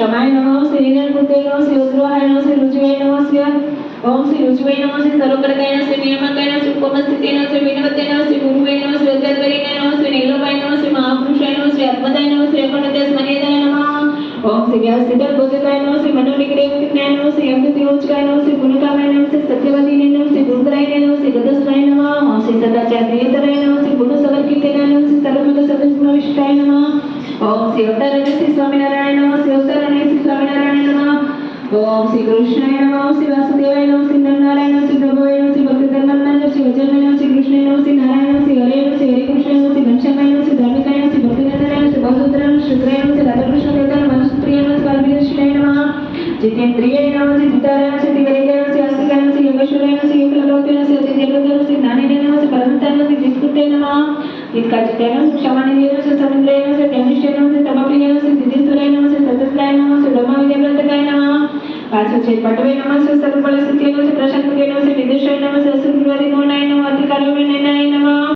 क्षमाय नमः श्री निर्गुणे नमः श्री उद्रोहाय नमः श्री रुचिवे नमः श्री ओम श्री रुचिवे नमः श्री सर्वप्रकाय नमः श्री नियमकाय नमः श्री उपमस्थिते नमः श्री विनवते नमः श्री गुरुवे नमः श्री अध्यात्मरिणे नमः श्री नीलोपाय नमः श्री महापुरुषाय नमः श्री आत्मदाय नमः श्री अखंडते स्मरेदाय नमः ओम श्री व्याससिद्धार्थ बोधकाय नमः श्री मनोनिग्रहज्ञाय नमः श्री अमृतयोजकाय नमः श्री गुणकामाय नमः श्री सत्यवतीने नमः श्री गुणकराय नमः श्री गदस्राय नमः ओम श्री सदाचार्यतराय नमः श्री गुणसवर्कितेनाय नमः श्री सर्वमंगल सदस्यविष्टाय नमः ओम श्री अवतारणे श्री स्वामीनारायण नमः श्री अवतारणे श्री स्वामीनारायण नमः ओम श्री कृष्णाय नमः श्री वासुदेवाय नमः श्री नरनारायण श्री प्रभुवे नमः श्री भक्तिधर्मनाथ श्री वज्रनाय नमः श्री कृष्णाय नमः श्री नारायण श्री हरे नमः श्री हरे कृष्णाय नमः श्री घनश्यामाय नमः श्री धार्मिकाय नमः श्री भक्तिधर्मनाय श्री बहुसूत्राय नमः श्री रुद्राय नमः श्री राधाकृष्ण देवताय नमः सुप्रिय नमः श्री कालभैरवाय नमः जितेन्द्रियाय नमः श्री सिद्धाराय नमः श्री विवेकाय नमः श्री आस्तिकाय नमः श्री योगेश्वराय नमः श्री योगलभवते नमः श्री अतिदेवताय नमः श्री ज्ञानिने नमः श्री परमताय नमः श्री जितकुटे नमः जितकाचिताय नमः श्री क्षमानिधे नमः श्री समुद्राय नमः श्री ज्ञानिष्ठाय नमः श्री तपप्रियाय नमः श्री सिद्धेश्वराय नमः श्री सतस्त्राय नमः श्री ब्रह्मविद्याव्रतकाय नमः पाचो छे पटवे नमः श्री सर्वबलसिद्धिये नमः श्री प्रशांतके नमः श्री विदेशाय नमः श्री असुरगुरुवादी नमः